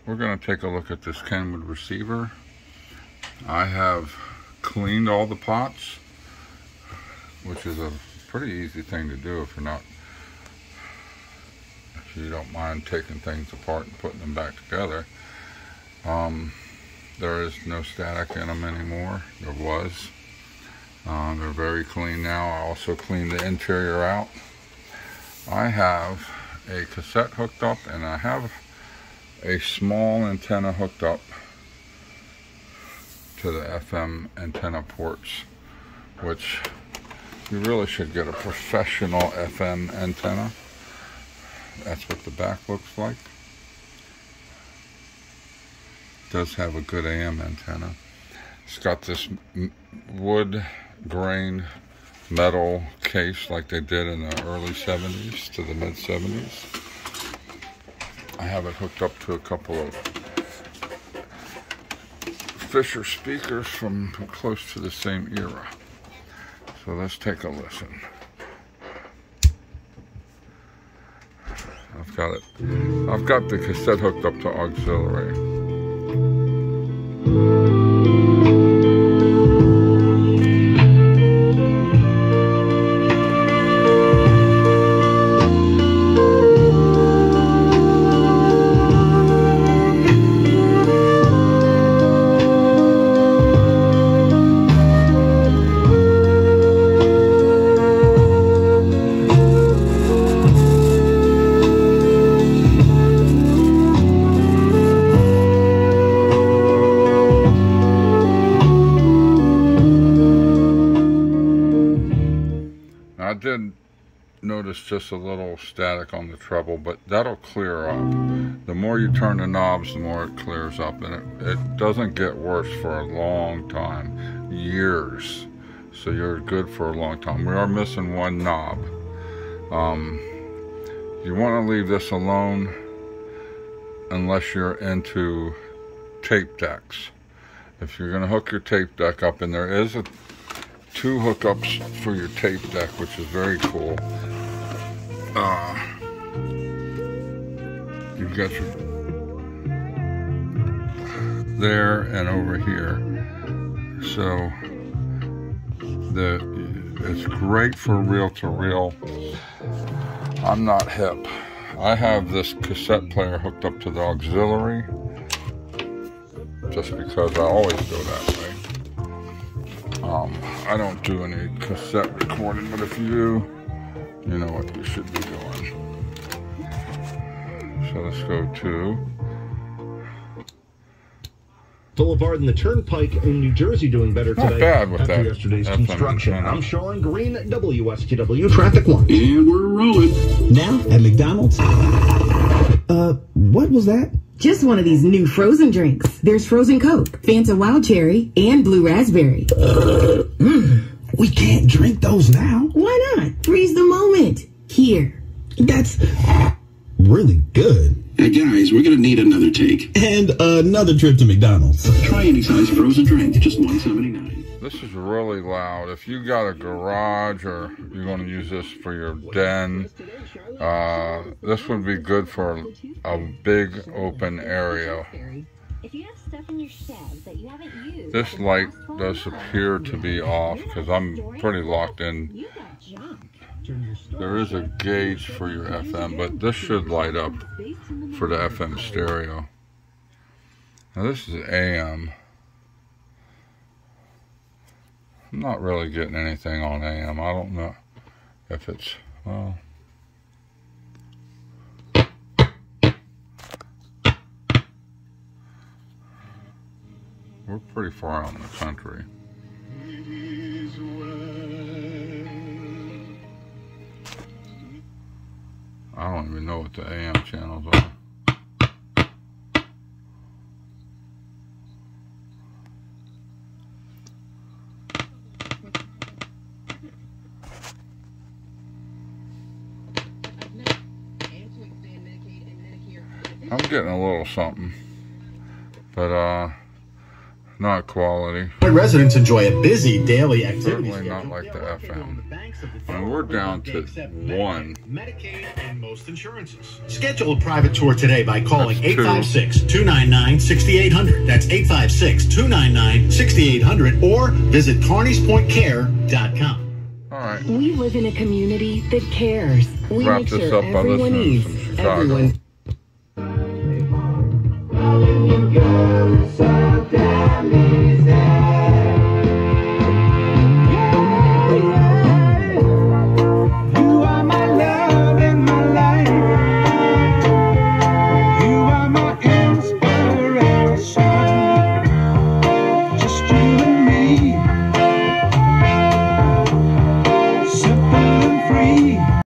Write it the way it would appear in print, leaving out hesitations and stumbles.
we're going to take a look at this Kenwood receiver. I have cleaned all the pots, which is a pretty easy thing to do if you don't mind taking things apart and putting them back together. There is no static in them anymore. There was. They're very clean now. I also cleaned the interior out. I have a cassette hooked up, and I have a small antenna hooked up to the FM antenna ports, which you really should get a professional FM antenna. That's what the back looks like. It does have a good AM antenna. It's got this wood grain metal case like they did in the early 70s to the mid 70s. I have it hooked up to a couple of Fisher speakers from close to the same era. So let's take a listen. I've got the cassette hooked up to auxiliary. I did notice just a little static on the treble, but that'll clear up. The more you turn the knobs, the more it clears up, and it doesn't get worse for a long time, years. So you're good for a long time. We are missing one knob. You want to leave this alone unless you're into tape decks. If you're going to hook your tape deck up, and there is two hookups for your tape deck, which is very cool. You've got your there and over here. So it's great for reel-to-reel. I'm not hip. I have this cassette player hooked up to the auxiliary just because I always go that way. I don't do any cassette recording, but if you do, you know what you should be doing. So let's go to Boulevard and the Turnpike in New Jersey doing better today. Not bad with after that yesterday's FM construction. antenna. I'm Sean Green, WSTW Traffic 1. And we're rolling. Now at McDonald's. What was that? Just one of these new frozen drinks. There's frozen Coke, Fanta Wild Cherry, and Blue Raspberry. We can't drink those now. Why not? Freeze the moment. Here. That's really good. Hey guys, we're gonna need another take. And another trip to McDonald's. Try any size frozen drink, just $1.79. This is really loud. If you got a garage or you're going to use this for your den, this would be good for a big open area. This light does appear to be off because I'm pretty locked in. There is a gauge for your FM, but this should light up for the FM stereo. Now this is AM. I'm not really getting anything on AM. I don't know if it's, well. We're pretty far out in the country. I don't even know what the AM channels are. I'm getting a little something, but not quality. Residents enjoy a busy daily activity. Certainly not like the FM. And we're down to 1. Medicaid and most insurances. Schedule a private tour today by calling 856-299-6800. That's 856-299-6800 or visit carneyspointcare.com. All right. We live in a community that cares. We Wrap make this sure up by everyone listening eats. from Chicago. Everyone.